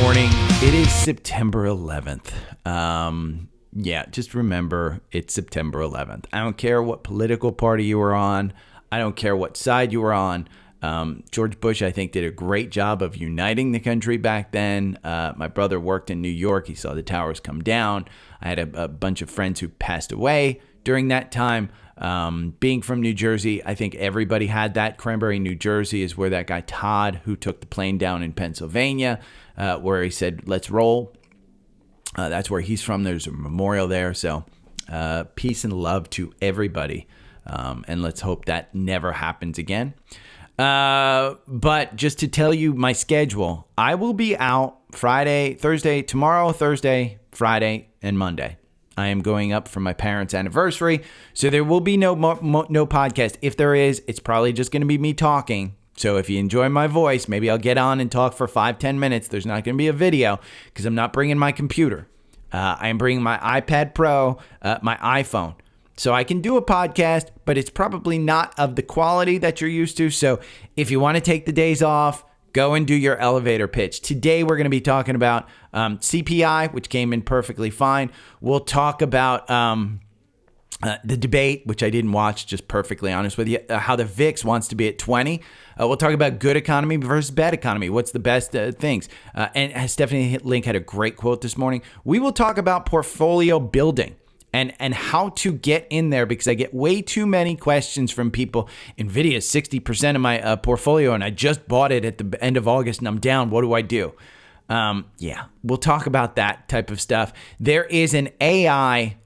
morning. It is September 11th. Just remember it's September 11th. I don't care what political party you were on. I don't care what side you were on. George Bush, I think, did a great job of uniting the country back then. My brother worked in New York. He saw the towers come down. I had a bunch of friends who passed away during that time. Being from New Jersey, I think everybody had that. Cranberry, New Jersey is where that guy Todd, who took the plane down in Pennsylvania, where he said, let's roll. That's where he's from. There's a memorial there. So peace and love to everybody. And let's hope that never happens again. But just to tell you my schedule, I will be out tomorrow, Thursday, Friday, and Monday. I am going up for my parents' anniversary, so there will be no podcast. If there is, it's probably just going to be me talking. So if you enjoy my voice, maybe I'll get on and talk for 5-10 minutes. There's not going to be a video because I'm not bringing my computer. I am bringing my iPad Pro, my iPhone. So I can do a podcast, but it's probably not of the quality that you're used to. So if you want to take the days off, go and do your elevator pitch. Today, we're going to be talking about CPI, which came in perfectly fine. We'll talk about the debate, which I didn't watch, just perfectly honest with you, how the VIX wants to be at 20. We'll talk about good economy versus bad economy. What's the best things? And Stephanie Link had a great quote this morning. We will talk about portfolio building. And how to get in there, because I get way too many questions from people. Nvidia is 60% of my portfolio, and I just bought it at the end of August, and I'm down. What do I do? We'll talk about that type of stuff. There is an AI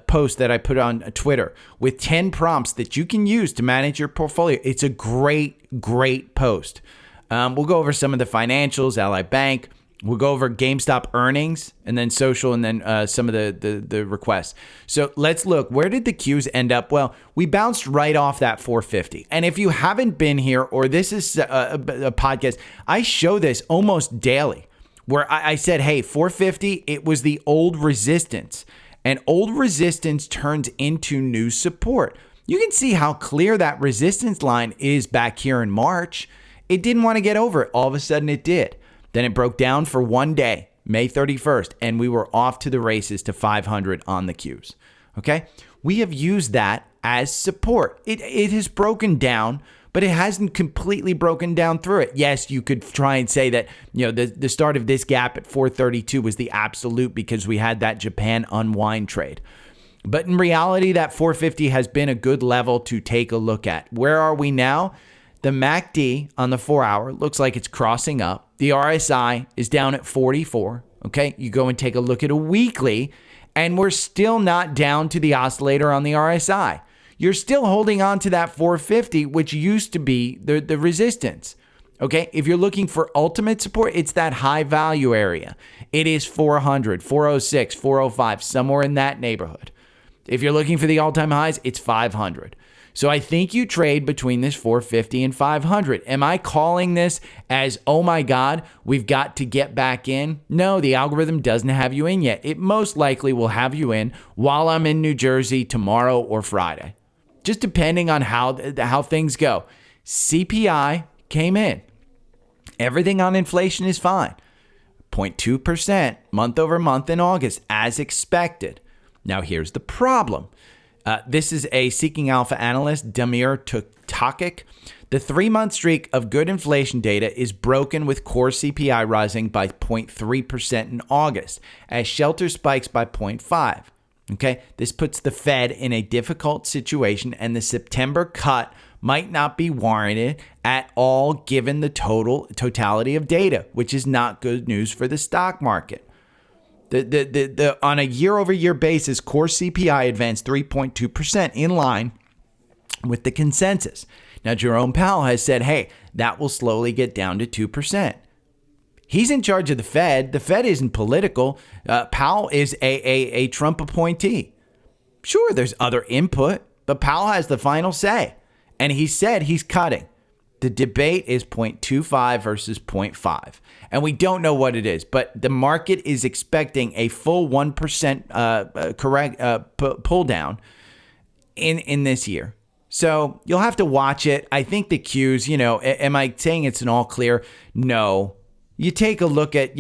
post that I put on Twitter with 10 prompts that you can use to manage your portfolio. It's a great, great post. We'll go over some of the financials, Ally Bank. We'll go over GameStop earnings and then social and then some of the requests. So let's look. Where did the Qs end up? Well, we bounced right off that 450. And if you haven't been here or this is a podcast, I show this almost daily where I said, hey, 450, it was the old resistance. And old resistance turns into new support. You can see how clear that resistance line is back here in March. It didn't want to get over it. All of a sudden it did. Then it broke down for one day, May 31st, and we were off to the races to 500 on the Qs. Okay? We have used that as support. It has broken down, but it hasn't completely broken down through it. Yes, you could try and say that, the start of this gap at 432 was the absolute because we had that Japan unwind trade. But in reality, that 450 has been a good level to take a look at. Where are we now? The MACD on the 4-hour looks like it's crossing up. The RSI is down at 44. Okay, you go and take a look at a weekly, and we're still not down to the oscillator on the RSI. You're still holding on to that 450, which used to be the resistance. Okay, if you're looking for ultimate support, it's that high value area. It is 400, 406, 405, somewhere in that neighborhood. If you're looking for the all-time highs, it's 500. So I think you trade between this 450 and 500. Am I calling this as, oh my God, we've got to get back in? No, the algorithm doesn't have you in yet. It most likely will have you in while I'm in New Jersey tomorrow or Friday, just depending on how things go. CPI came in. Everything on inflation is fine. 0.2% month over month in August, as expected. Now here's the problem. This is a Seeking Alpha analyst, Damir Takic. The 3-month streak of good inflation data is broken with core CPI rising by 0.3% in August, as shelter spikes by 0.5. Okay, this puts the Fed in a difficult situation, and the September cut might not be warranted at all given the totality of data, which is not good news for the stock market. On a year-over-year basis, core CPI advanced 3.2% in line with the consensus. Now, Jerome Powell has said, hey, that will slowly get down to 2%. He's in charge of the Fed. The Fed isn't political. Powell is a Trump appointee. Sure, there's other input, but Powell has the final say. And he said he's cutting. The debate is 0.25 versus 0.5. And we don't know what it is, but the market is expecting a full 1% pull down in this year. So you'll have to watch it. I think the Qs, am I saying it's an all clear? No. You take a look at,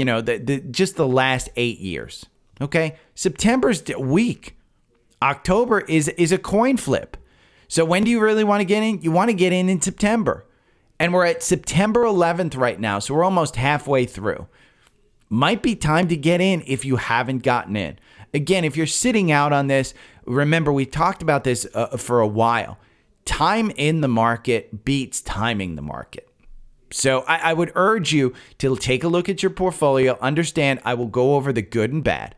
just the last 8 years. Okay. September's weak. October is a coin flip. So when do you really want to get in? You want to get in September. And we're at September 11th right now. So we're almost halfway through. Might be time to get in if you haven't gotten in. Again, if you're sitting out on this, remember we talked about this for a while. Time in the market beats timing the market. So I would urge you to take a look at your portfolio. Understand, I will go over the good and bad.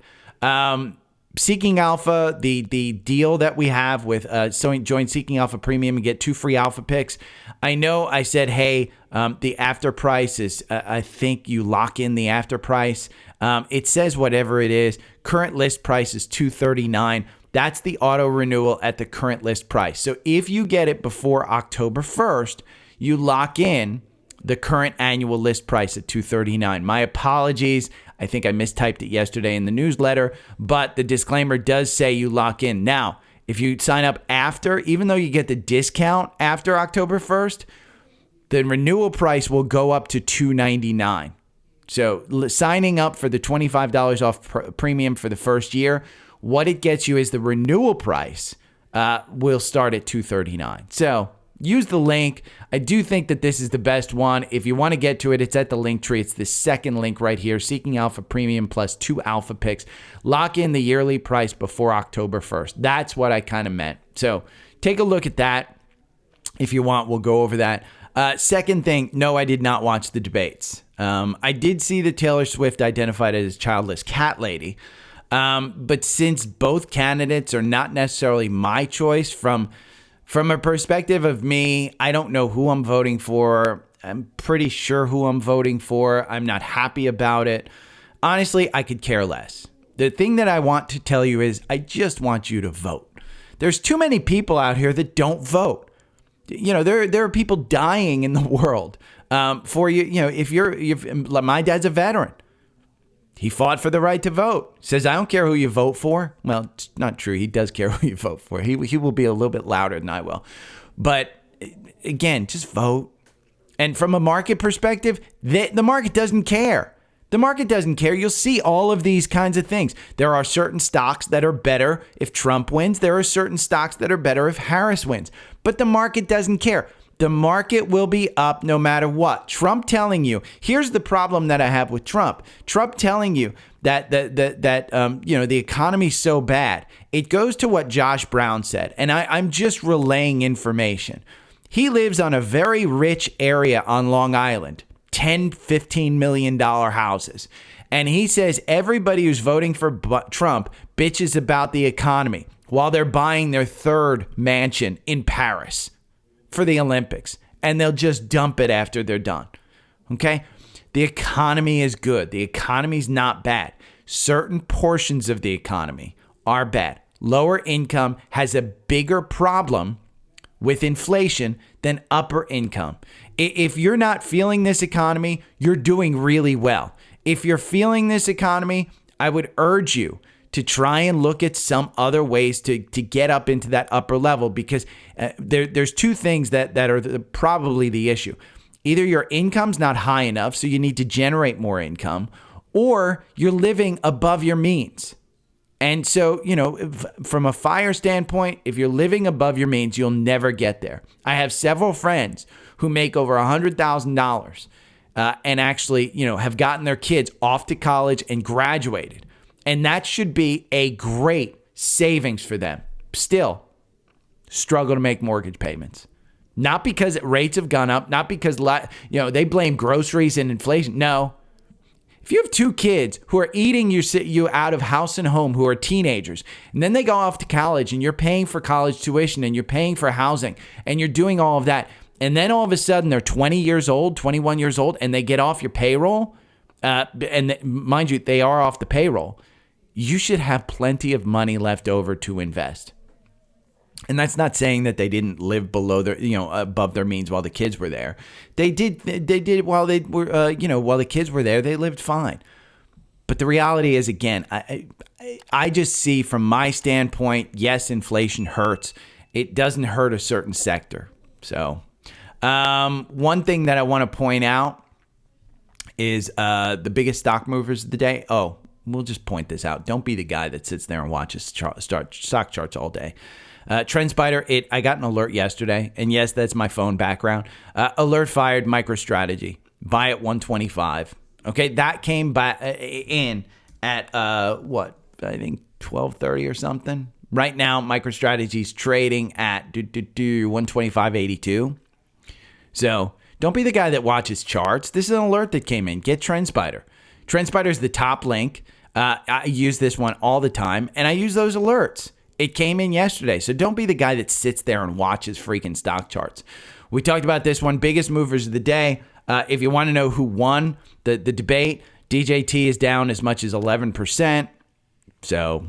Seeking Alpha, the deal that we have with join Seeking Alpha Premium and get 2 free Alpha picks. I know I said, hey, the after price is, I think you lock in the after price. It says whatever it is. Current list price is $239. That's the auto renewal at the current list price. So if you get it before October 1st, you lock in the current annual list price at $239. My apologies. I think I mistyped it yesterday in the newsletter, but the disclaimer does say you lock in. Now, if you sign up after, even though you get the discount after October 1st, the renewal price will go up to $299. So signing up for the $25 off premium for the first year, what it gets you is the renewal price will start at $239. So use the link. I do think that this is the best one. If you want to get to it, it's at the link tree. It's the second link right here, Seeking Alpha Premium plus 2 Alpha picks. Lock in the yearly price before October 1st. That's what I kind of meant. So take a look at that. If you want, we'll go over that. Second thing, no, I did not watch the debates. I did see that Taylor Swift identified as childless cat lady. But since both candidates are not necessarily my choice from a perspective of me, I don't know who I'm voting for. I'm pretty sure who I'm voting for. I'm not happy about it. Honestly, I could care less. The thing that I want to tell you is I just want you to vote. There's too many people out here that don't vote. There are people dying in the world for you. If my dad's a veteran. He fought for the right to vote. Says, I don't care who you vote for. Well, it's not true. He does care who you vote for. He will be a little bit louder than I will. But again, just vote. And from a market perspective, the market doesn't care. The market doesn't care. You'll see all of these kinds of things. There are certain stocks that are better if Trump wins. There are certain stocks that are better if Harris wins. But the market doesn't care. The market will be up no matter what. Trump telling you, here's the problem that I have with Trump. Trump telling you that the economy's so bad. It goes to what Josh Brown said, and I'm just relaying information. He lives on a very rich area on Long Island, $10, $15 million houses. And he says everybody who's voting for Trump bitches about the economy while they're buying their third mansion in Paris for the Olympics, and they'll just dump it after they're done. Okay? The economy is good. The economy's not bad. Certain portions of the economy are bad. Lower income has a bigger problem with inflation than upper income. If you're not feeling this economy, you're doing really well. If you're feeling this economy, I would urge you to try and look at some other ways to get up into that upper level, because there's two things that are probably the issue. Either your income's not high enough, so you need to generate more income, or you're living above your means. And so, from a FIRE standpoint, if you're living above your means, you'll never get there. I have several friends who make over $100,000 and actually, have gotten their kids off to college and graduated. And that should be a great savings for them. Still, struggle to make mortgage payments. Not because rates have gone up, not because they blame groceries and inflation. No. If you have 2 kids who are eating you out of house and home, who are teenagers, and then they go off to college and you're paying for college tuition and you're paying for housing and you're doing all of that, and then all of a sudden they're 20 years old, 21 years old, and they get off your payroll, and mind you, they are off the payroll, you should have plenty of money left over to invest. And that's not saying that they didn't live below their, above their means while the kids were there. They did while they were, while the kids were there, they lived fine. But the reality is, again, I just see from my standpoint, yes, inflation hurts. It doesn't hurt a certain sector. So one thing that I want to point out is the biggest stock movers of the day. Oh, we'll just point this out. Don't be the guy that sits there and watches stock charts all day. Trendspider, I got an alert yesterday, and yes, that's my phone background. Alert fired, MicroStrategy. Buy at 125. Okay, that came in at what? I think 12:30 or something. Right now, MicroStrategy's trading at 125.82. So don't be the guy that watches charts. This is an alert that came in. Get Trendspider. Trendspider is the top link. I use this one all the time, and I use those alerts. It came in yesterday. So don't be the guy that sits there and watches freaking stock charts. We talked about this one, biggest movers of the day. If you want to know who won the debate, DJT is down as much as 11%. So,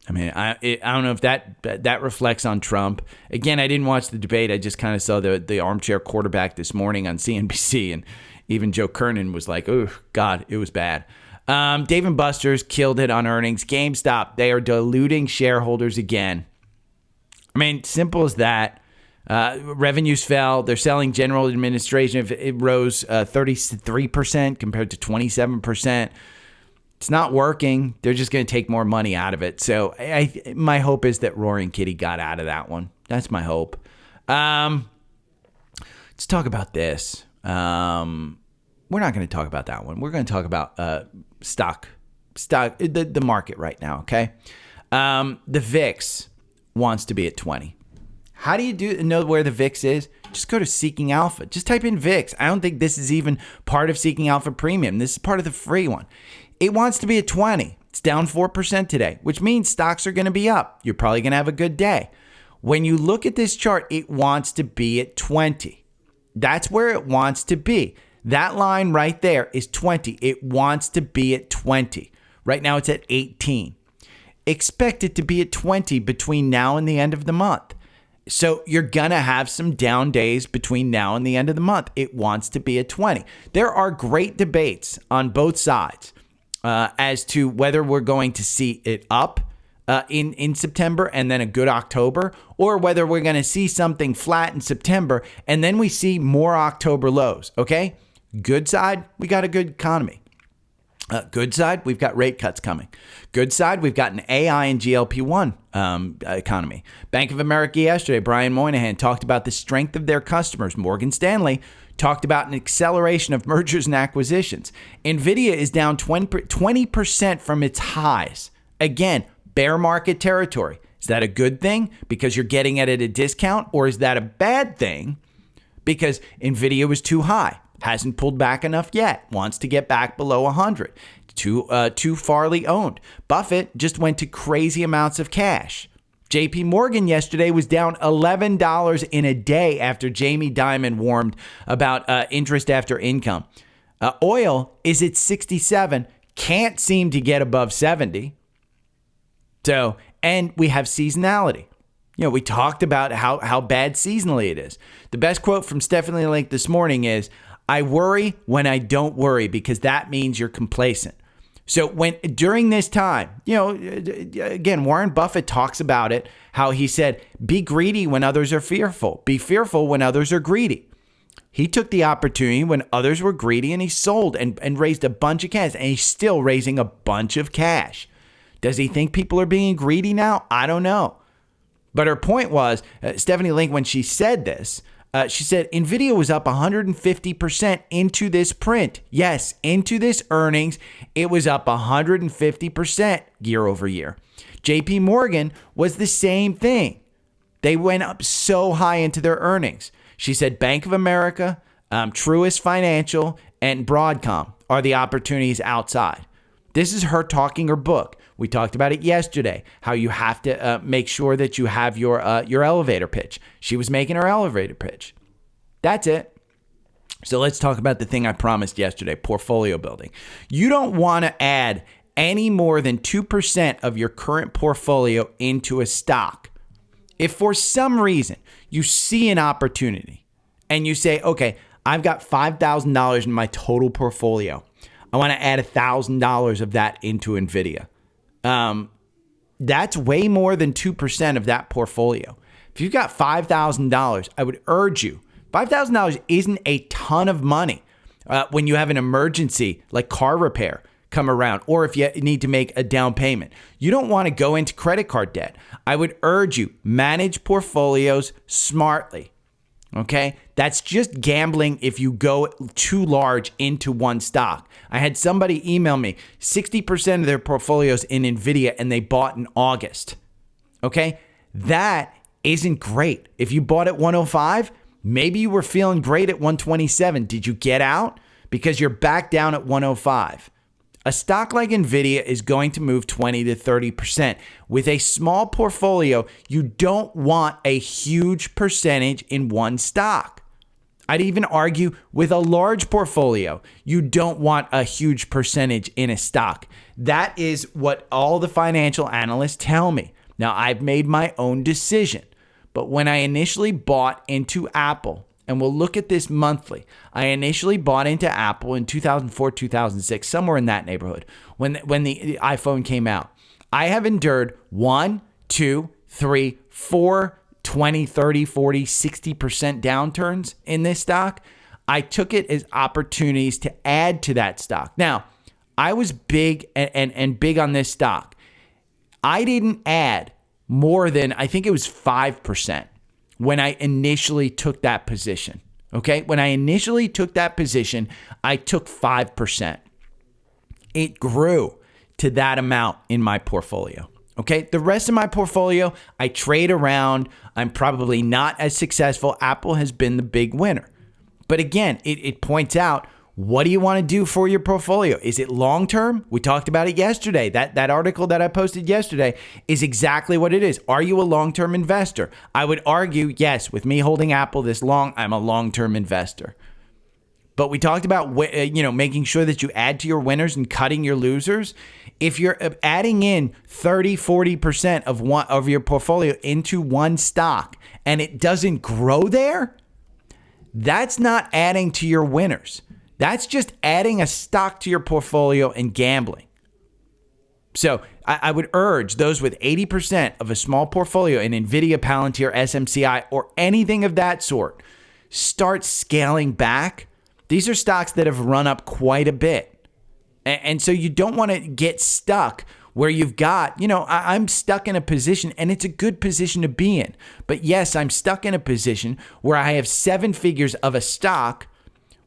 I mean, I don't know if that reflects on Trump. Again, I didn't watch the debate. I just kind of saw the armchair quarterback this morning on CNBC, and even Joe Kernan was like, oh, God, it was bad. Dave & Buster's killed it on earnings. GameStop, they are diluting shareholders again. I mean, simple as that. Revenues fell. They're selling general administration. It rose 33% compared to 27%. It's not working. They're just going to take more money out of it. So my hope is that Roaring Kitty got out of that one. That's my hope. Let's talk about this. We're not going to talk about that one. We're going to talk about stock, the market right now, okay? The VIX wants to be at 20. How do you know where the VIX is? Just go to Seeking Alpha. Just type in VIX. I don't think this is even part of Seeking Alpha Premium. This is part of the free one. It wants to be at 20. It's down 4% today, which means stocks are going to be up. You're probably going to have a good day. When you look at this chart, it wants to be at 20. That's where it wants to be. That line right there is 20. It wants to be at 20. Right now it's at 18. Expect it to be at 20 between now and the end of the month. So you're going to have some down days between now and the end of the month. It wants to be at 20. There are great debates on both sides as to whether we're going to see it up in September and then a good October, or whether we're going to see something flat in September and then we see more October lows, okay? Good side, we got a good economy. Good side, we've got rate cuts coming. Good side, we've got an AI and GLP-1 economy. Bank of America yesterday, Brian Moynihan talked about the strength of their customers. Morgan Stanley talked about an acceleration of mergers and acquisitions. Nvidia is down 20% from its highs. Again, bear market territory. Is that a good thing because you're getting it at a discount, or is that a bad thing because Nvidia was too high? Hasn't pulled back enough yet. Wants to get back below 100. Too farly owned. Buffett just went to crazy amounts of cash. JP Morgan yesterday was down $11 in a day after Jamie Dimon warned about interest after income. Oil is at 67. Can't seem to get above 70. So, and we have seasonality. You know, we talked about how bad seasonally it is. The best quote from Stephanie Link this morning is, I worry when I don't worry, because that means you're complacent. So during this time, you know, again, Warren Buffett talks about it, how he said, be greedy when others are fearful. Be fearful when others are greedy. He took the opportunity when others were greedy and he sold and raised a bunch of cash, and he's still raising a bunch of cash. Does he think people are being greedy now? I don't know. But her point was, Stephanie Link, when she said this, she said, Nvidia was up 150% into this print. Yes, into this earnings, it was up 150% year over year. JP Morgan was the same thing. They went up so high into their earnings. She said Bank of America, Truist Financial, and Broadcom are the opportunities outside. This is her talking her book. We talked about it yesterday, how you have to make sure that you have your elevator pitch. She was making her elevator pitch. That's it. So let's talk about the thing I promised yesterday, portfolio building. You don't want to add any more than 2% of your current portfolio into a stock. If for some reason you see an opportunity and you say, okay, I've got $5,000 in my total portfolio. I want to add $1,000 of that into Nvidia. That's way more than 2% of that portfolio. If you've got $5,000, I would urge you, $5,000 isn't a ton of money. when you have an emergency like car repair come around, or if you need to make a down payment. You don't want to go into credit card debt. I would urge you, manage portfolios smartly. Okay? That's just gambling if you go too large into one stock. I had somebody email me 60% of their portfolios in Nvidia and they bought in August. Okay? That isn't great. If you bought at 105, maybe you were feeling great at 127. Did you get out? Because you're back down at 105. A stock like Nvidia is going to move 20 to 30%. With a small portfolio, you don't want a huge percentage in one stock. I'd even argue with a large portfolio, you don't want a huge percentage in a stock. That is what all the financial analysts tell me. Now, I've made my own decision, but when I initially bought into Apple, and we'll look at this monthly, I initially bought into Apple in 2004, 2006, somewhere in that neighborhood, when the iPhone came out. I have endured 1, 2, 3, 4, 20, 30, 40, 60% downturns in this stock. I took it as opportunities to add to that stock. Now, I was big and big on this stock. I didn't add more than, I think it was 5%. When I initially took that position, okay? When I initially took that position, I took 5%. It grew to that amount in my portfolio, okay? The rest of my portfolio, I trade around. I'm probably not as successful. Apple has been the big winner. But again, it points out, what do you want to do for your portfolio? Is it long-term? We talked about it yesterday. That article that I posted yesterday is exactly what it is. Are you a long-term investor? I would argue, yes, with me holding Apple this long, I'm a long-term investor. But we talked about, making sure that you add to your winners and cutting your losers. If you're adding in 30, 40% of your portfolio into one stock and it doesn't grow there, that's not adding to your winners. That's just adding a stock to your portfolio and gambling. So I would urge those with 80% of a small portfolio in Nvidia, Palantir, SMCI, or anything of that sort, start scaling back. These are stocks that have run up quite a bit. And so you don't want to get stuck where you've got, I'm stuck in a position, and it's a good position to be in. But yes, I'm stuck in a position where I have 7 figures of a stock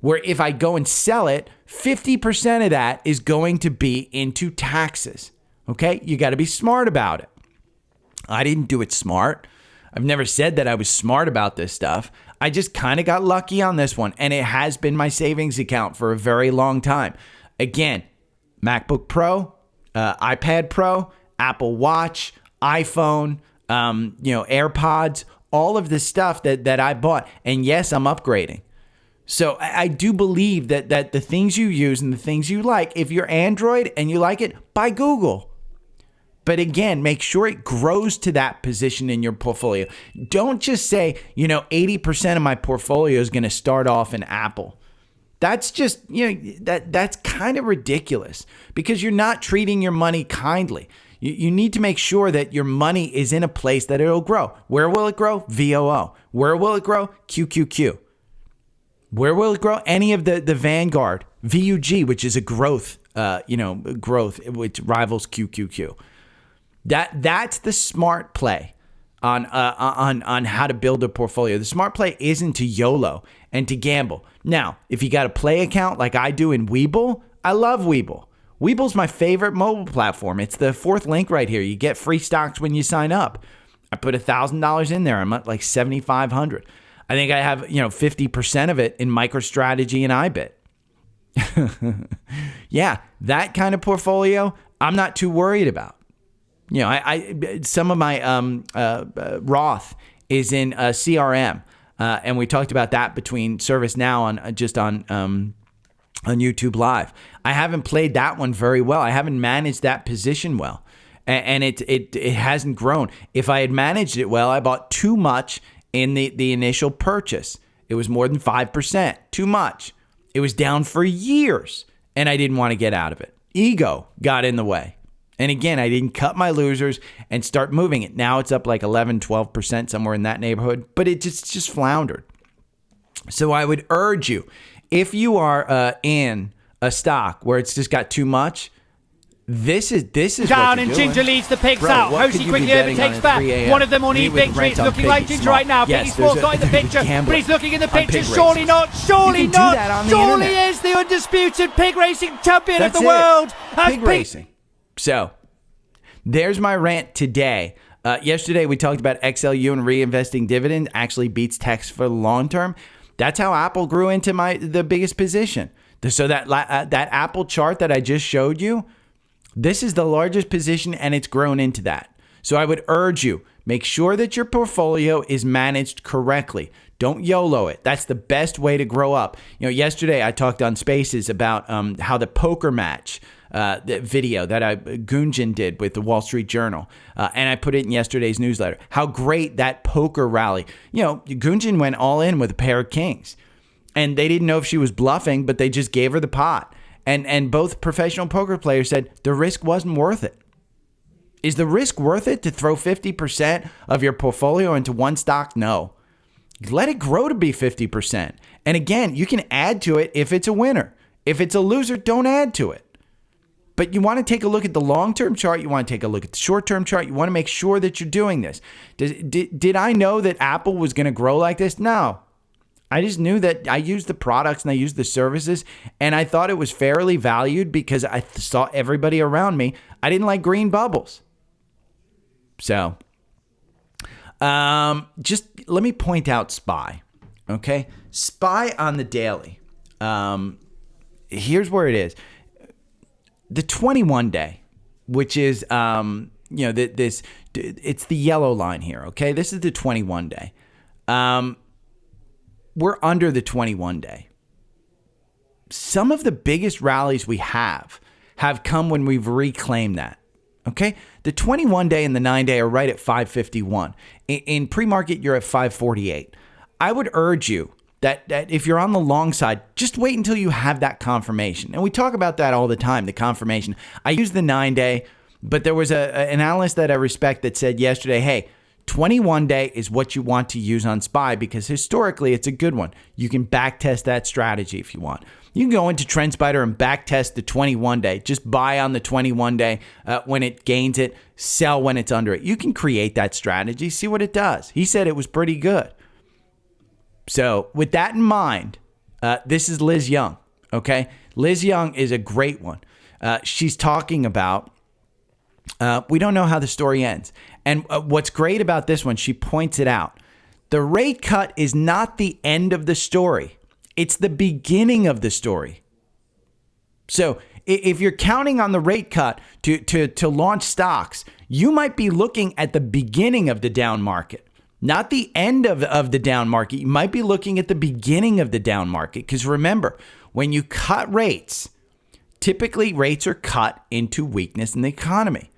where if I go and sell it, 50% of that is going to be into taxes. Okay? You got to be smart about it. I didn't do it smart. I've never said that I was smart about this stuff. I just kind of got lucky on this one, and it has been my savings account for a very long time. Again, MacBook Pro, iPad Pro, Apple Watch, iPhone, AirPods, all of the stuff that I bought. And yes, I'm upgrading. So I do believe that the things you use and the things you like, if you're Android and you like it, buy Google. But again, make sure it grows to that position in your portfolio. Don't just say, 80% of my portfolio is going to start off in Apple. That's just, that's kind of ridiculous because you're not treating your money kindly. You need to make sure that your money is in a place that it'll grow. Where will it grow? VOO. Where will it grow? QQQ. Where will it grow? Any of the Vanguard, VUG, which is a growth, which rivals QQQ. That's the smart play on how to build a portfolio. The smart play isn't to YOLO and to gamble. Now, if you got a play account like I do in Webull, I love Webull. Webull's my favorite mobile platform. It's the 4th link right here. You get free stocks when you sign up. I put $1,000 in there. I'm at like $7,500. I think I have, 50% of it in MicroStrategy and iBit. Yeah, that kind of portfolio, I'm not too worried about. I some of my Roth is in CRM, and we talked about that between ServiceNow on YouTube Live. I haven't played that one very well. I haven't managed that position well, and it hasn't grown. If I had managed it well, I bought too much in the initial purchase. It was more than 5%, too much. It was down for years, and I didn't want to get out of it. Ego got in the way. And again, I didn't cut my losers and start moving it. Now it's up like 11, 12%, somewhere in that neighborhood, but it just floundered. So I would urge you, if you are in a stock where it's just got too much, this is down, what and you're Ginger doing. leads the pigs Bro, out. what could Hoshi you quickly be betting overtakes on at back. 3 a.m.? One of them will Me need with victory. rent It's on looking Piggy like Ginger Small. right now. Yes, Piggy Small's got in the there's picture, gambling but he's looking in the on picture. pig Surely racing. not. Surely You can do not. that on the Surely internet. is the undisputed pig racing champion That's of the it. world. Pig racing. So there's my rant today. Yesterday we talked about XLU and reinvesting dividend actually beats text for the long term. That's how Apple grew into the biggest position. So that Apple chart that I just showed you, this is the largest position and it's grown into that. So I would urge you, make sure that your portfolio is managed correctly. Don't YOLO it. That's the best way to grow up. Yesterday I talked on Spaces about how the poker match, the video that Gunjan did with the Wall Street Journal, and I put it in yesterday's newsletter. How great that poker rally. Gunjan went all in with a pair of kings, and they didn't know if she was bluffing, but they just gave her the pot. And both professional poker players said the risk wasn't worth it. Is the risk worth it to throw 50% of your portfolio into one stock? No. Let it grow to be 50%. And again, you can add to it if it's a winner. If it's a loser, don't add to it. But you want to take a look at the long-term chart. You want to take a look at the short-term chart. You want to make sure that you're doing this. Did I know that Apple was going to grow like this? No. I just knew that I used the products and I used the services, and I thought it was fairly valued because I saw everybody around me. I didn't like green bubbles. So just let me point out SPY. Okay? SPY on the daily. Here's where it is. The 21 day, which is, it's the yellow line here. Okay? This is the 21 day. We're under the 21 day. Some of the biggest rallies we have come when we've reclaimed that. Okay? The 21 day and the 9 day are right at 551. In pre-market, you're at 548. I would urge you that if you're on the long side, just wait until you have that confirmation. And we talk about that all the time, the confirmation. I use the 9 day, but there was an analyst that I respect that said yesterday, hey, 21 day is what you want to use on SPY because historically it's a good one. You can backtest that strategy if you want. You can go into Trendspider and backtest the 21 day. Just buy on the 21 day when it gains it, sell when it's under it. You can create that strategy, see what it does. He said it was pretty good. So with that in mind, this is Liz Young, okay? Liz Young is a great one. She's talking about we don't know how the story ends. And what's great about this one, she points it out. The rate cut is not the end of the story. It's the beginning of the story. So if you're counting on the rate cut to launch stocks, you might be looking at the beginning of the down market, not the end of the down market. You might be looking at the beginning of the down market. Because remember, when you cut rates, typically rates are cut into weakness in the economy.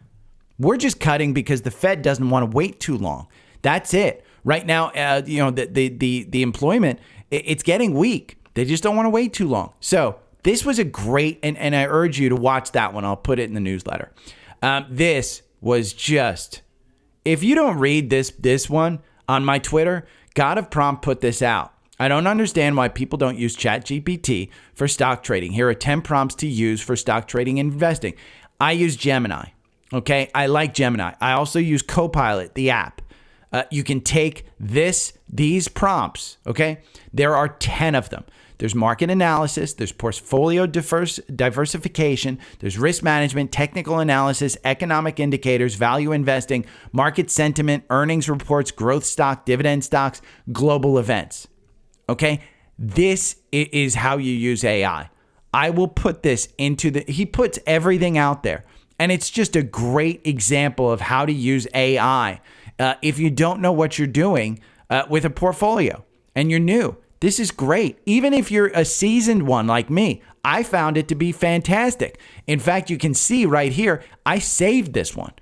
We're just cutting because the Fed doesn't want to wait too long. That's it. Right now, the employment, it's getting weak. They just don't want to wait too long. So this was a great, and I urge you to watch that one. I'll put it in the newsletter. This was just, if you don't read this one on my Twitter, God of Prompt put this out. I don't understand why people don't use ChatGPT for stock trading. Here are 10 prompts to use for stock trading and investing. I use Gemini. Okay, I like Gemini. I also use Copilot, the app. You can take these prompts, okay? There are 10 of them. There's market analysis, there's portfolio diversification, there's risk management, technical analysis, economic indicators, value investing, market sentiment, earnings reports, growth stock, dividend stocks, global events. Okay? This is how you use AI. I will put this he puts everything out there. And it's just a great example of how to use AI if you don't know what you're doing with a portfolio and you're new. This is great. Even if you're a seasoned one like me, I found it to be fantastic. In fact, you can see right here, I saved this one.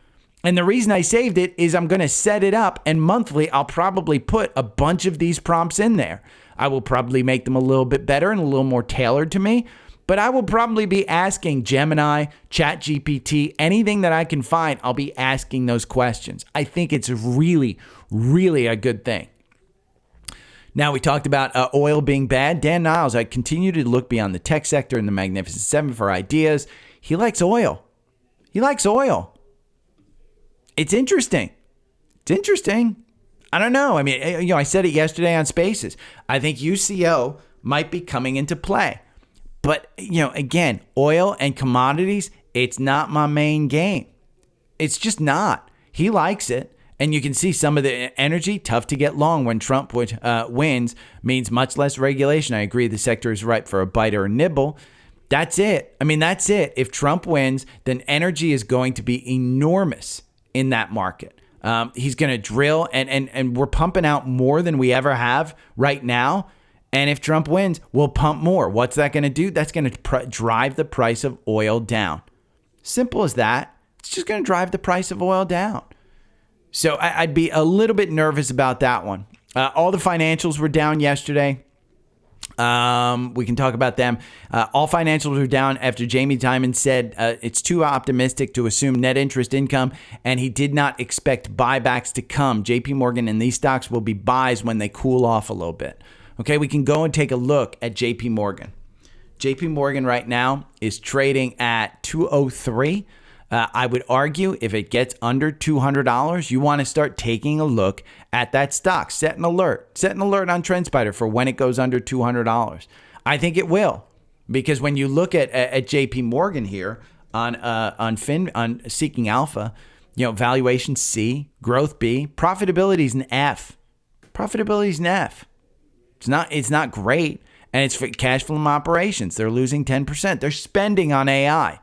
And the reason I saved it is I'm going to set it up, and monthly I'll probably put a bunch of these prompts in there. I will probably make them a little bit better and a little more tailored to me. But I will probably be asking Gemini, ChatGPT, anything that I can find, I'll be asking those questions. I think it's really, really a good thing. Now, we talked about oil being bad. Dan Niles, I continue to look beyond the tech sector and the Magnificent Seven for ideas. He likes oil. He likes oil. It's interesting. It's interesting. I don't know. I mean, I said it yesterday on Spaces. I think UCO might be coming into play. But, again, oil and commodities, it's not my main game. It's just not. He likes it. And you can see some of the energy, tough to get long when Trump wins, means much less regulation. I agree the sector is ripe for a bite or a nibble. That's it. I mean, that's it. If Trump wins, then energy is going to be enormous in that market. He's going to drill, and we're pumping out more than we ever have right now. And if Trump wins, we'll pump more. What's that going to do? That's going to drive the price of oil down. Simple as that. It's just going to drive the price of oil down. So I'd be a little bit nervous about that one. All the financials were down yesterday. We can talk about them. All financials were down after Jamie Dimon said it's too optimistic to assume net interest income, and he did not expect buybacks to come. JP Morgan and these stocks will be buys when they cool off a little bit. Okay, we can go and take a look at JP Morgan. JP Morgan right now is trading at 203. I would argue if it gets under $200, you want to start taking a look at that stock. Set an alert on Trendspider for when it goes under $200. I think it will, because when you look at JP Morgan here on Seeking Alpha, valuation C, growth B, profitability is an F. It's not great, and it's for cash from operations. They're losing 10%. They're spending on AI.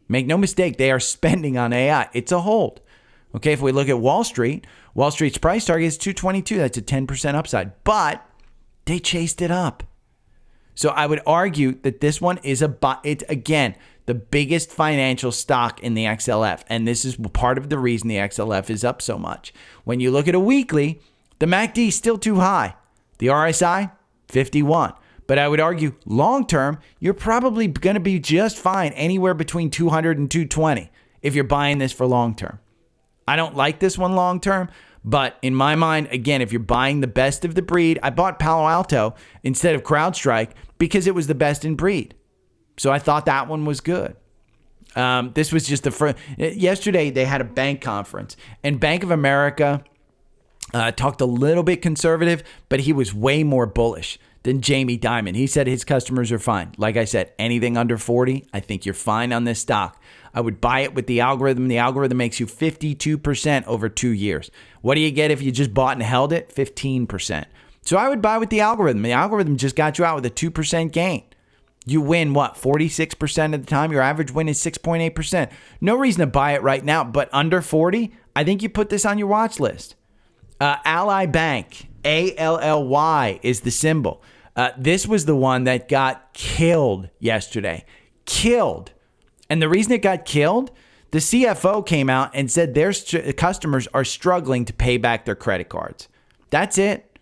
Make no mistake, they are spending on AI. It's a hold. Okay, if we look at Wall Street's price target is 222. That's a 10% upside. But they chased it up. So I would argue that this one is it's again, the biggest financial stock in the XLF. And this is part of the reason the XLF is up so much. When you look at a weekly, the MACD is still too high. The RSI, 51. But I would argue long-term, you're probably going to be just fine anywhere between 200 and 220 if you're buying this for long-term. I don't like this one long-term, but in my mind, again, if you're buying the best of the breed, I bought Palo Alto instead of CrowdStrike because it was the best in breed. So I thought that one was good. This was just the first. Yesterday, they had a bank conference, and Bank of America talked a little bit conservative, but he was way more bullish than Jamie Dimon. He said his customers are fine. Like I said, anything under 40, I think you're fine on this stock. I would buy it with the algorithm. The algorithm makes you 52% over 2 years. What do you get if you just bought and held it? 15%. So I would buy with the algorithm. The algorithm just got you out with a 2% gain. You win, 46% of the time? Your average win is 6.8%. No reason to buy it right now, but under 40, I think you put this on your watch list. Ally Bank, ALLY is the symbol. This was the one that got killed yesterday. Killed. And the reason it got killed, the CFO came out and said their customers are struggling to pay back their credit cards. That's it.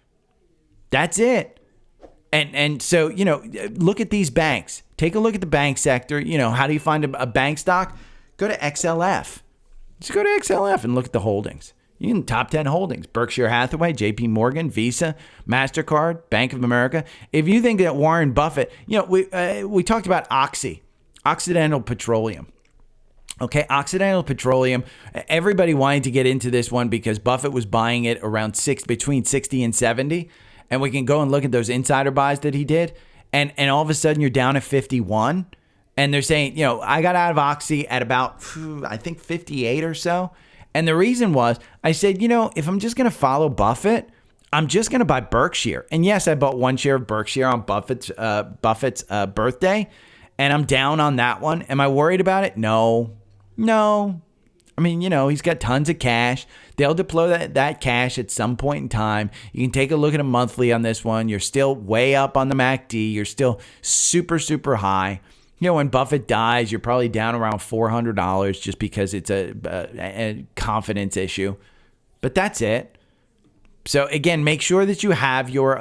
And so, look at these banks. Take a look at the bank sector. How do you find a bank stock? Go to XLF. Just go to XLF and look at the holdings. You can top 10 holdings: Berkshire Hathaway, JP Morgan, Visa, MasterCard, Bank of America. If you think that Warren Buffett, we talked about Occidental Petroleum. Okay, Occidental Petroleum. Everybody wanted to get into this one because Buffett was buying it around between 60 and 70. And we can go and look at those insider buys that he did. And all of a sudden you're down at 51. And they're saying, I got out of Oxy at about, I think 58 or so. And the reason was, I said, if I'm just going to follow Buffett, I'm just going to buy Berkshire. And yes, I bought one share of Berkshire on Buffett's birthday, and I'm down on that one. Am I worried about it? No. I mean, he's got tons of cash. They'll deploy that cash at some point in time. You can take a look at a monthly on this one. You're still way up on the MACD. You're still super, super high. When Buffett dies, you're probably down around $400 just because it's a confidence issue. But that's it. So again, make sure that you have your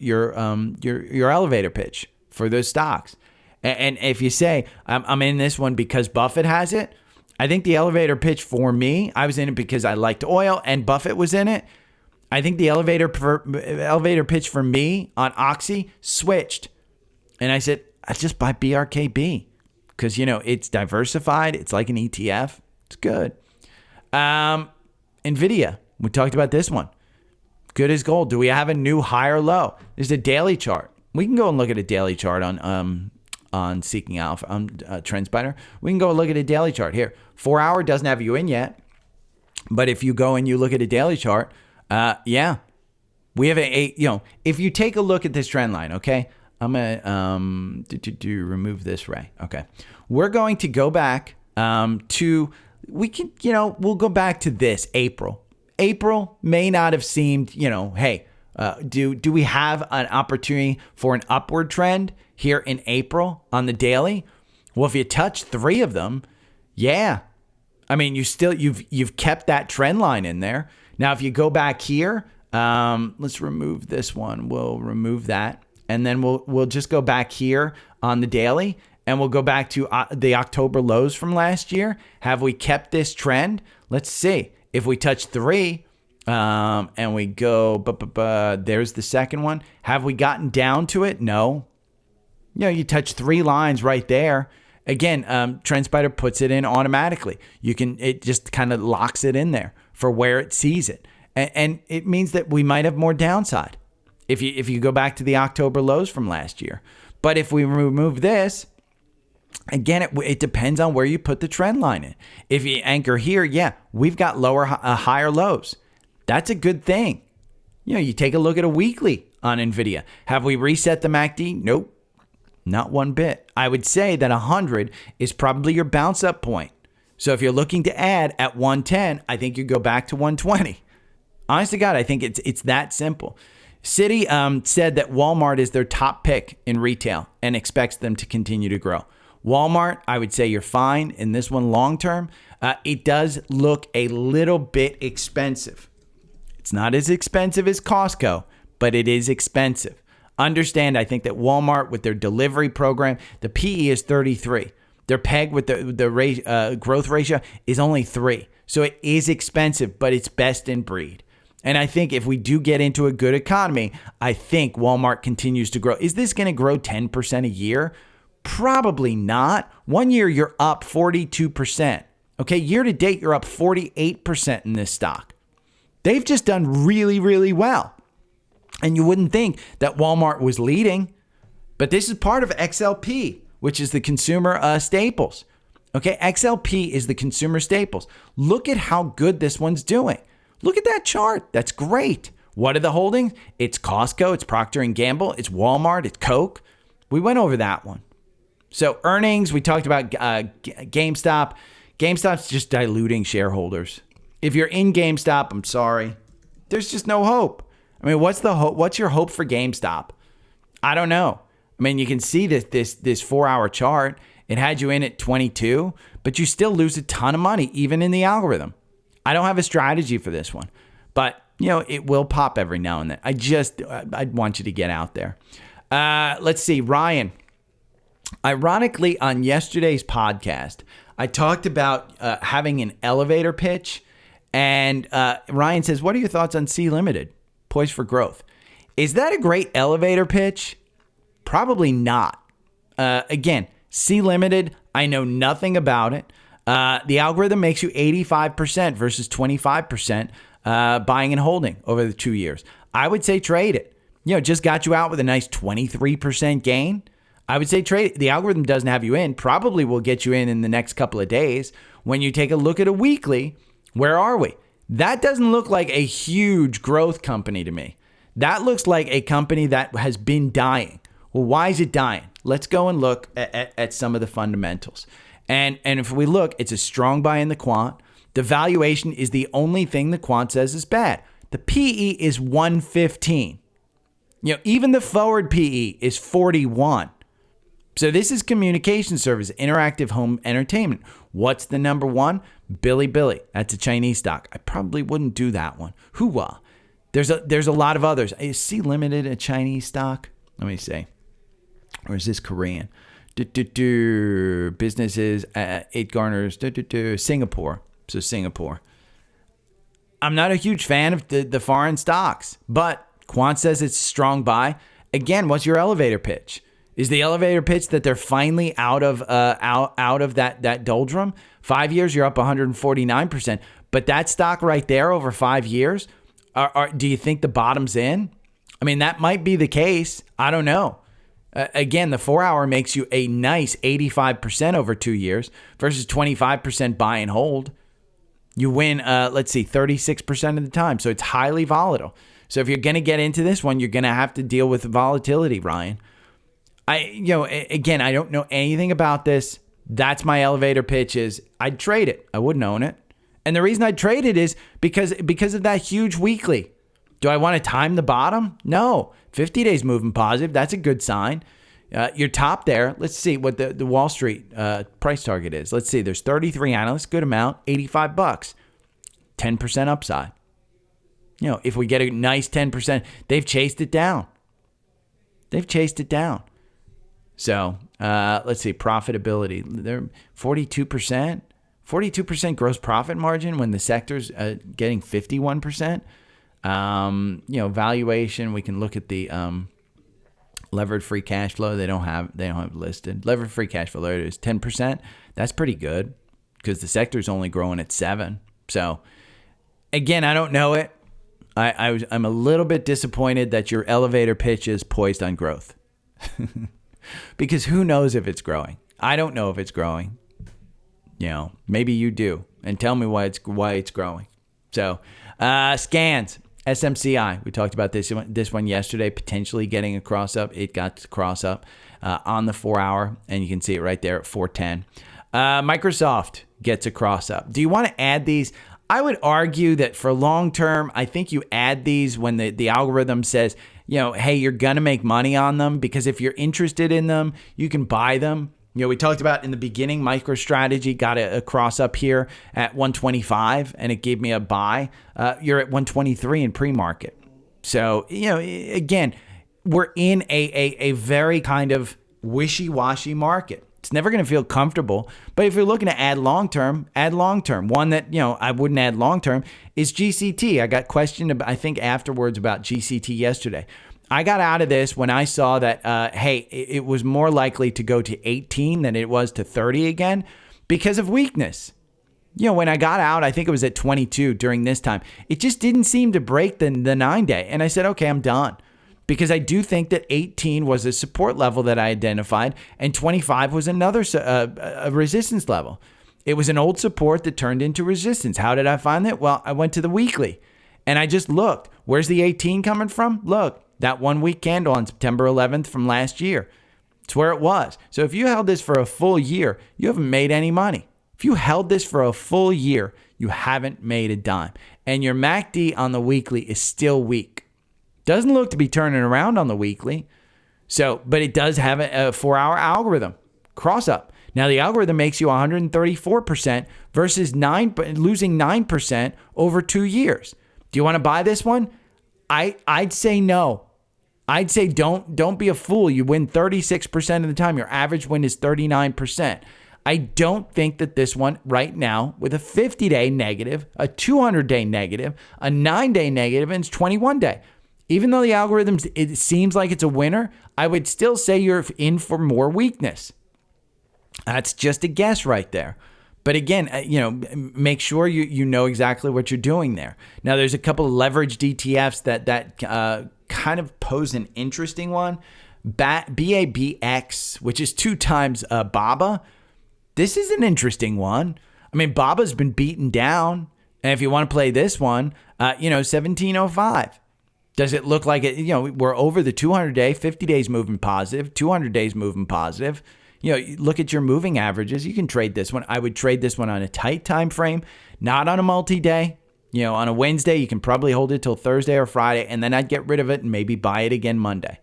elevator pitch for those stocks. And if you say I'm in this one because Buffett has it, I think the elevator pitch for me, I was in it because I liked oil and Buffett was in it. I think the elevator pitch for me on Oxy switched. And I said, I just buy BRKB because, it's diversified. It's like an ETF. It's good. Nvidia. We talked about this one. Good as gold. Do we have a new high or low? There's a daily chart. We can go and look at a daily chart on Seeking Alpha, on Trendspider. We can go and look at a daily chart here. 4 hour doesn't have you in yet. But if you go and you look at a daily chart, we have if you take a look at this trend line, okay, I'm going to remove this ray. Okay. We're going to go back we'll go back to this April. April may not have seemed, hey, do we have an opportunity for an upward trend here in April on the daily? Well, if you touch 3 of them, yeah. I mean, you've kept that trend line in there. Now, if you go back here, let's remove this one. We'll remove that. And then we'll just go back here on the daily and we'll go back to the October lows from last year. Have we kept this trend? Let's see. If we touch 3 and we go, there's the second one. Have we gotten down to it? No. You touch 3 lines right there. Again, Trendspider puts it in automatically. It just kind of locks it in there for where it sees it. And it means that we might have more downside if you go back to the October lows from last year. But if we remove this, again, it depends on where you put the trend line in. If you anchor here, yeah, we've got higher lows. That's a good thing. You take a look at a weekly on Nvidia. Have we reset the MACD? Nope, not one bit. I would say that 100 is probably your bounce up point. So if you're looking to add at 110, I think you go back to 120. Honest to God, I think it's that simple. Citi said that Walmart is their top pick in retail and expects them to continue to grow. Walmart, I would say you're fine in this one long term. It does look a little bit expensive. It's not as expensive as Costco, but it is expensive. Understand, I think that Walmart with their delivery program, the PE is 33. Their PEG with the growth ratio is only 3. So it is expensive, but it's best in breed. And I think if we do get into a good economy, I think Walmart continues to grow. Is this going to grow 10% a year? Probably not. 1 year, you're up 42%. Okay, year to date, you're up 48% in this stock. They've just done really, really well. And you wouldn't think that Walmart was leading, but this is part of XLP, which is the consumer staples. Okay, XLP is the consumer staples. Look at how good this one's doing. Look at that chart. That's great. What are the holdings? It's Costco, it's Procter & Gamble, it's Walmart, it's Coke. We went over that one. So earnings, we talked about GameStop. GameStop's just diluting shareholders. If you're in GameStop, I'm sorry. There's just no hope. I mean, what's the hope? What's your hope for GameStop? I don't know. I mean, you can see this 4-hour chart. It had you in at 22, but you still lose a ton of money, even in the algorithm. I don't have a strategy for this one, but it will pop every now and then. I'd want you to get out there. Let's see, Ryan. Ironically, on yesterday's podcast, I talked about having an elevator pitch, and Ryan says, "What are your thoughts on C Limited, poised for growth?" Is that a great elevator pitch? Probably not. Again, C Limited, I know nothing about it. The algorithm makes you 85% versus 25% buying and holding over the 2 years. I would say trade it. Just got you out with a nice 23% gain. I would say trade it. The algorithm doesn't have you in. Probably will get you in the next couple of days. When you take a look at a weekly, where are we? That doesn't look like a huge growth company to me. That looks like a company that has been dying. Well, why is it dying? Let's go and look at some of the fundamentals. And if we look, it's a strong buy in the quant. The valuation is the only thing the quant says is bad. The PE is 115. Even the forward PE is 41. So this is communication service, interactive home entertainment. What's the number one? Bilibili. That's a Chinese stock. I probably wouldn't do that one. Hua. There's a lot of others. Is C Limited a Chinese stock? Let me see. Or is this Korean? Businesses, it garners Singapore. So Singapore. I'm not a huge fan of the foreign stocks, but Quant says it's a strong buy. Again, what's your elevator pitch? Is the elevator pitch that they're finally out of that doldrum? 5 years, you're up 149%. But that stock right there over 5 years, do you think the bottom's in? I mean, that might be the case. I don't know. Again, the 4-hour makes you a nice 85% over 2 years versus 25% buy and hold. You win, 36% of the time. So it's highly volatile. So if you're going to get into this one, you're going to have to deal with volatility, Ryan. I don't know anything about this. That's my elevator pitch is I'd trade it. I wouldn't own it. And the reason I'd trade it is because of that huge weekly. Do I want to time the bottom? No. 50 days moving positive. That's a good sign. Your top there, let's see what the Wall Street price target is. Let's see. There's 33 analysts. Good amount. $85. 10% upside. If we get a nice 10%, they've chased it down. So let's see, profitability. They're 42%. 42% gross profit margin when the sector's getting 51%. Valuation. We can look at the levered free cash flow. They don't have it listed. Levered free cash flow. There it is, 10%. That's pretty good because the sector's only growing at 7%. So again, I don't know it. I'm a little bit disappointed that your elevator pitch is poised on growth. Because who knows if it's growing? I don't know if it's growing. Maybe you do. And tell me why it's growing. So, scans, SMCI. We talked about this one yesterday, potentially getting a cross up. It got to cross up on the 4-hour, and you can see it right there at 410. Microsoft gets a cross up. Do you want to add these? I would argue that for long term, I think you add these when the algorithm says, hey, you're going to make money on them, because if you're interested in them, you can buy them. We talked about in the beginning, MicroStrategy got a cross up here at 125 and it gave me a buy. You're at 123 in pre-market. So, again, we're in a very kind of wishy-washy market. It's never going to feel comfortable. But if you're looking to add long-term, add long-term. One that, I wouldn't add long-term is GCT. I got questioned, I think, afterwards about GCT yesterday. I got out of this when I saw that, it was more likely to go to 18 than it was to 30 again because of weakness. When I got out, I think it was at 22 during this time. It just didn't seem to break the 9-day. And I said, okay, I'm done. Because I do think that 18 was a support level that I identified, and 25 was another a resistance level. It was an old support that turned into resistance. How did I find that? Well, I went to the weekly, and I just looked. Where's the 18 coming from? Look, that 1 week candle on September 11th from last year. It's where it was. So if you held this for a full year, you haven't made any money. If you held this for a full year, you haven't made a dime. And your MACD on the weekly is still weak. Doesn't look to be turning around on the weekly. So, but it does have a 4-hour algorithm cross up. Now the algorithm makes you 134% versus losing 9% over 2 years. Do you want to buy this one? I'd say no. I'd say don't be a fool. You win 36% of the time. Your average win is 39%. I don't think that this one right now with a 50-day negative, a 200-day negative, a 9-day negative, and it's 21-day. Even though the algorithms, it seems like it's a winner, I would still say you're in for more weakness. That's just a guess right there. But again, make sure you know exactly what you're doing there. Now, there's a couple of leveraged ETFs that kind of pose an interesting one. BABX, which is 2 times BABA. This is an interesting one. I mean, BABA's been beaten down. And if you want to play this one, 1705. Does it look like it? We're over the 200-day, 50 days moving positive, 200 days moving positive. Look at your moving averages. You can trade this one. I would trade this one on a tight time frame, not on a multi-day. On a Wednesday, you can probably hold it till Thursday or Friday, and then I'd get rid of it and maybe buy it again Monday.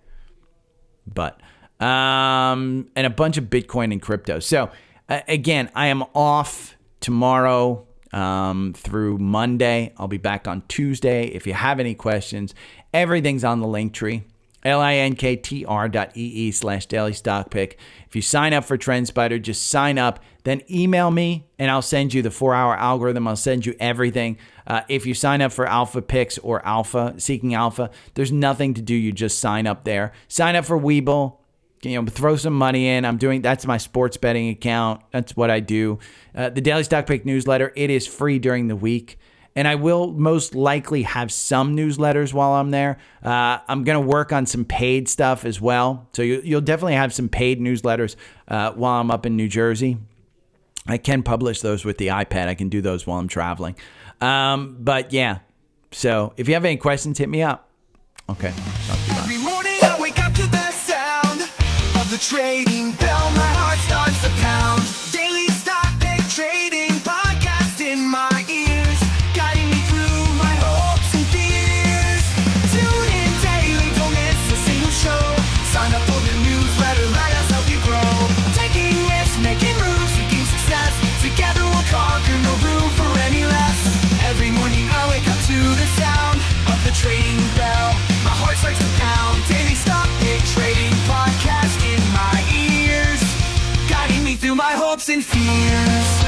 But and a bunch of Bitcoin and crypto. So again, I am off tomorrow through Monday. I'll be back on Tuesday. If you have any questions, everything's on the link tree. linktr.ee/dailystockpick. If you sign up for Trendspider, just sign up, then email me, and I'll send you the 4-hour algorithm. I'll send you everything. If you sign up for Alpha Picks or Alpha, Seeking Alpha, there's nothing to do. You just sign up there. Sign up for Webull. Throw some money in. That's my sports betting account. That's what I do. The Daily Stock Pick newsletter, it is free during the week. And I will most likely have some newsletters while I'm there. I'm going to work on some paid stuff as well. So you'll definitely have some paid newsletters while I'm up in New Jersey. I can publish those with the iPad. I can do those while I'm traveling. But yeah, so if you have any questions, hit me up. Okay. Every morning I wake up to the sound of the trading bell. My heart starts to pound. Daily stock pick trading podcast in my ears, guiding me through my hopes and fears. Tune in daily, don't miss a single show. Sign up for the newsletter, let us help you grow. Taking risks, making moves, seeking success. Together we'll conquer, no room for any less. Every morning I wake up to the sound of the trading bell. My heart starts to pound. Daily stock pick trading podcast in my ears, guiding me through my hopes and fears.